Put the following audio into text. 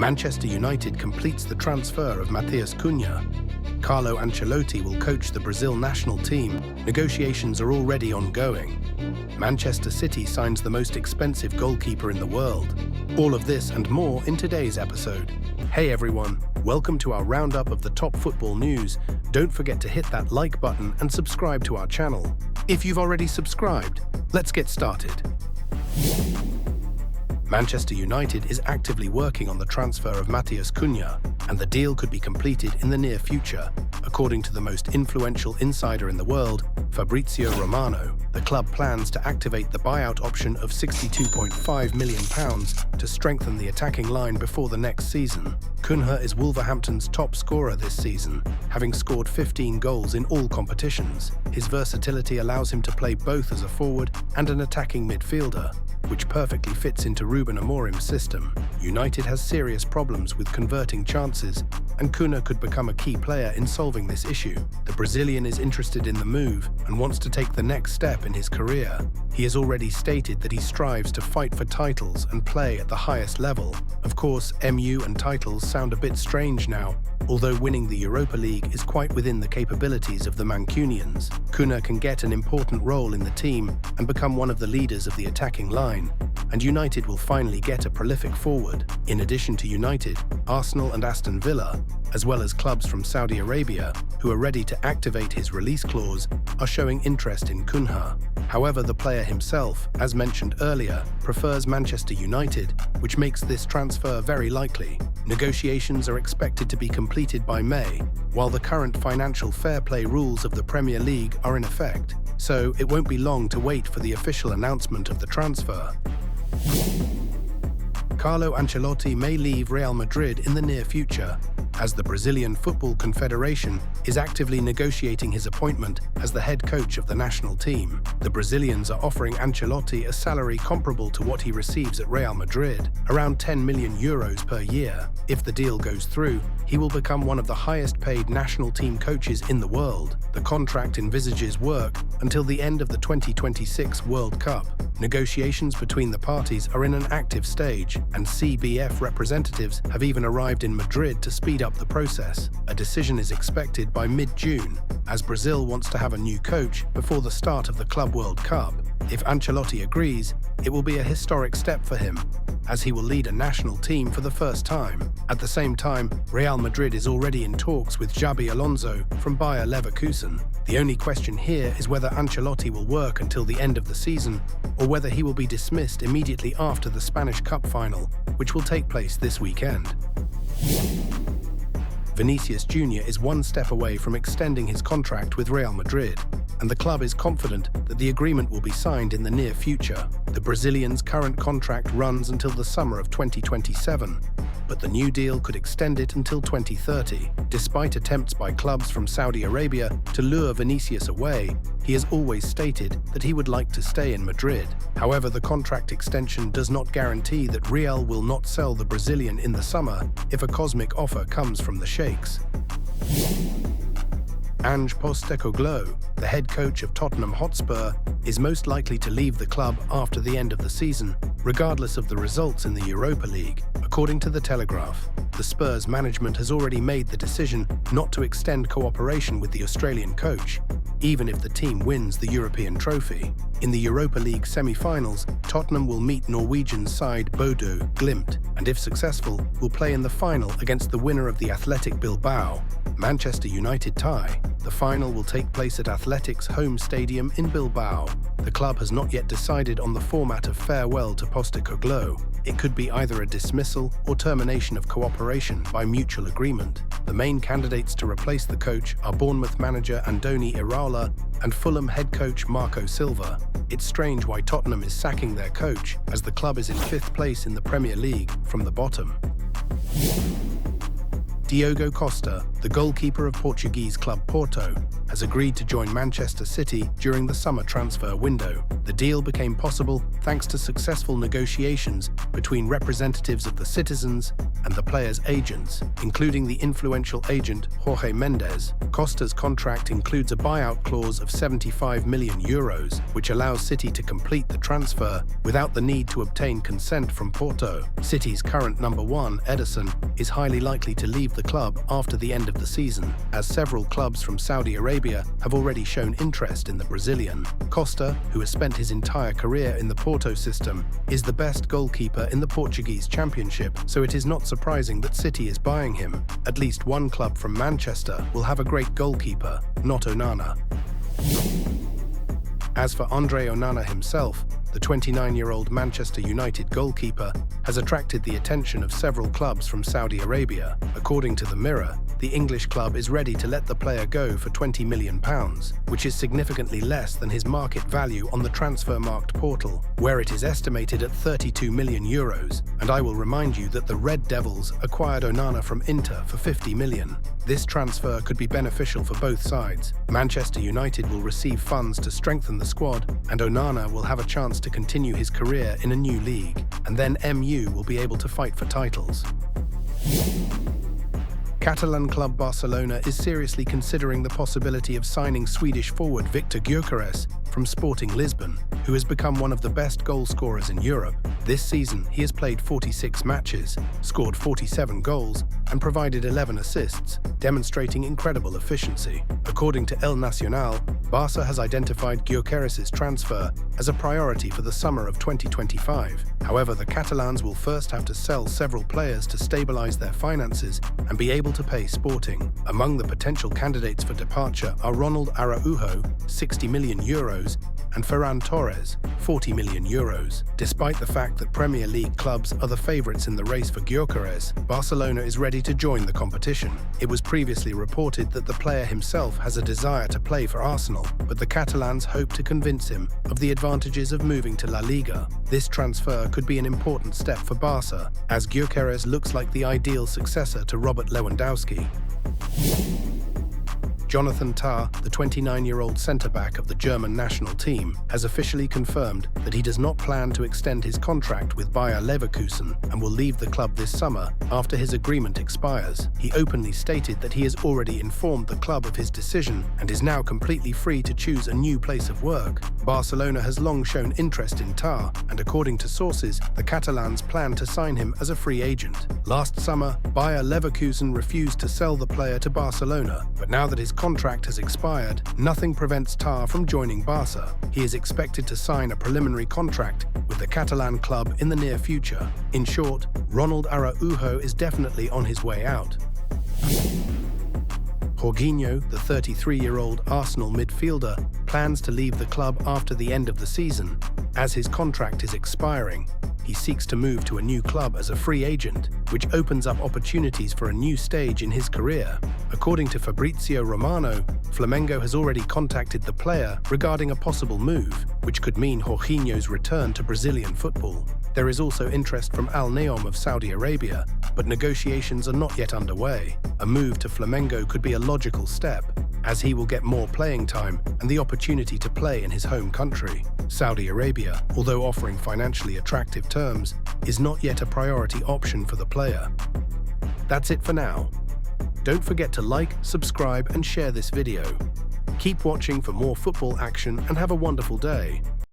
Manchester United completes the transfer of Matheus Cunha. Carlo Ancelotti will coach the Brazil national team. Negotiations are already ongoing. Manchester City signs the most expensive goalkeeper in the world. All of this and more in today's episode. Hey everyone, welcome to our roundup of the top football news. Don't forget to hit that like button and subscribe to our channel. If you've already subscribed, let's get started. Manchester United is actively working on the transfer of Matheus Cunha, and the deal could be completed in the near future. According to the most influential insider in the world, Fabrizio Romano, the club plans to activate the buyout option of £62.5 million to strengthen the attacking line before the next season. Cunha is Wolverhampton's top scorer this season, having scored 15 goals in all competitions. His versatility allows him to play both as a forward and an attacking midfielder, which perfectly fits into Ruben Amorim's system. United has serious problems with converting chances, and Cunha could become a key player in solving this issue. The Brazilian is interested in the move and wants to take the next step in his career. He has already stated that he strives to fight for titles and play at the highest level. Of course, MU and titles sound a bit strange now, although winning the Europa League is quite within the capabilities of the Mancunians. Cunha can get an important role in the team and become one of the leaders of the attacking line, and United will finally get a prolific forward. In addition to United, Arsenal and Aston Villa, as well as clubs from Saudi Arabia, who are ready to activate his release clause, are showing interest in Cunha. However, the player himself, as mentioned earlier, prefers Manchester United, which makes this transfer very likely. Negotiations are expected to be completed by May, while the current financial fair play rules of the Premier League are in effect, so it won't be long to wait for the official announcement of the transfer. Carlo Ancelotti may leave Real Madrid in the near future, as the Brazilian Football Confederation is actively negotiating his appointment as the head coach of the national team. The Brazilians are offering Ancelotti a salary comparable to what he receives at Real Madrid, around €10 million per year. If the deal goes through, he will become one of the highest-paid national team coaches in the world. The contract envisages work until the end of the 2026 World Cup. Negotiations between the parties are in an active stage, and CBF representatives have even arrived in Madrid to speed up the process. A decision is expected by mid-June, as Brazil wants to have a new coach before the start of the Club World Cup. If Ancelotti agrees, it will be a historic step for him, as he will lead a national team for the first time. At the same time, Real Madrid is already in talks with Xabi Alonso from Bayer Leverkusen. The only question here is whether Ancelotti will work until the end of the season, or whether he will be dismissed immediately after the Spanish Cup final, which will take place this weekend. Vinícius Júnior is one step away from extending his contract with Real Madrid, and the club is confident that the agreement will be signed in the near future. The Brazilian's current contract runs until the summer of 2027, but the new deal could extend it until 2030. Despite attempts by clubs from Saudi Arabia to lure Vinícius away, he has always stated that he would like to stay in Madrid. However, the contract extension does not guarantee that Real will not sell the Brazilian in the summer if a cosmic offer comes from the Sheikhs. Postecoglou, the head coach of Tottenham Hotspur, is most likely to leave the club after the end of the season, regardless of the results in the Europa League. According to The Telegraph, the Spurs management has already made the decision not to extend cooperation with the Australian coach, even if the team wins the European trophy. In the Europa League semi-finals, Tottenham will meet Norwegian side Bodo Glimt, and if successful, will play in the final against the winner of the Athletic Bilbao, Manchester United tie. The final will take place at Athletic's home stadium in Bilbao. The club has not yet decided on the format of farewell to Postecoglou. It could be either a dismissal or termination of cooperation by mutual agreement. The main candidates to replace the coach are Bournemouth manager Andoni Iraola and Fulham head coach Marco Silva. It's strange why Tottenham is sacking their coach, as the club is in 5th place in the Premier League from the bottom. Diogo Costa, the goalkeeper of Portuguese club Porto, has agreed to join Manchester City during the summer transfer window. The deal became possible thanks to successful negotiations between representatives of the citizens and the players' agents, including the influential agent Jorge Mendes. Costa's contract includes a buyout clause of 75 million euros, which allows City to complete the transfer without the need to obtain consent from Porto. City's current number one, Ederson, is highly likely to leave the club after the end of the season, as several clubs from Saudi Arabia have already shown interest in the Brazilian. Costa, who has spent his entire career in the Porto system, is the best goalkeeper in the Portuguese Championship, so it is not surprising that City is buying him. At least one club from Manchester will have a great goalkeeper, not Onana. As for Andre Onana himself, the 29-year-old Manchester United goalkeeper has attracted the attention of several clubs from Saudi Arabia. According to the Mirror, the English club is ready to let the player go for £20 million, which is significantly less than his market value on the Transfermarkt portal, where it is estimated at €32 million. And I will remind you that the Red Devils acquired Onana from Inter for £50 million. This transfer could be beneficial for both sides. Manchester United will receive funds to strengthen the squad, and Onana will have a chance to continue his career in a new league, and then MU will be able to fight for titles. Catalan club Barcelona is seriously considering the possibility of signing Swedish forward Victor Gyökeres from Sporting Lisbon, who has become one of the best goal scorers in Europe. This season, he has played 46 matches, scored 47 goals, and provided 11 assists, demonstrating incredible efficiency. According to El Nacional, Barca has identified Gyökeres' transfer as a priority for the summer of 2025. However, the Catalans will first have to sell several players to stabilize their finances and be able to pay Sporting. Among the potential candidates for departure are Ronald Araujo, €60 million, and Ferran Torres, €40 million. Despite the fact that Premier League clubs are the favourites in the race for Gyökeres, Barcelona is ready to join the competition. It was previously reported that the player himself has a desire to play for Arsenal, but the Catalans hope to convince him of the advantages of moving to La Liga. This transfer could be an important step for Barca, as Gyökeres looks like the ideal successor to Robert Lewandowski. Jonathan Tah, the 29-year-old centre-back of the German national team, has officially confirmed that he does not plan to extend his contract with Bayer Leverkusen and will leave the club this summer after his agreement expires. He openly stated that he has already informed the club of his decision and is now completely free to choose a new place of work. Barcelona has long shown interest in Tah, and according to sources, the Catalans plan to sign him as a free agent. Last summer, Bayer Leverkusen refused to sell the player to Barcelona, but now that his contract has expired, nothing prevents Tah from joining Barca. He is expected to sign a preliminary contract with the Catalan club in the near future. In short, Ronald Araujo is definitely on his way out. Jorginho, the 33-year-old Arsenal midfielder, plans to leave the club after the end of the season. As his contract is expiring, he seeks to move to a new club as a free agent, which opens up opportunities for a new stage in his career. According to Fabrizio Romano, Flamengo has already contacted the player regarding a possible move, which could mean Jorginho's return to Brazilian football. There is also interest from Al Nassr of Saudi Arabia, but negotiations are not yet underway. A move to Flamengo could be a logical step, as he will get more playing time and the opportunity to play in his home country. Saudi Arabia, although offering financially attractive terms, is not yet a priority option for the player. That's it for now. Don't forget to like, subscribe, and share this video. Keep watching for more football action and have a wonderful day.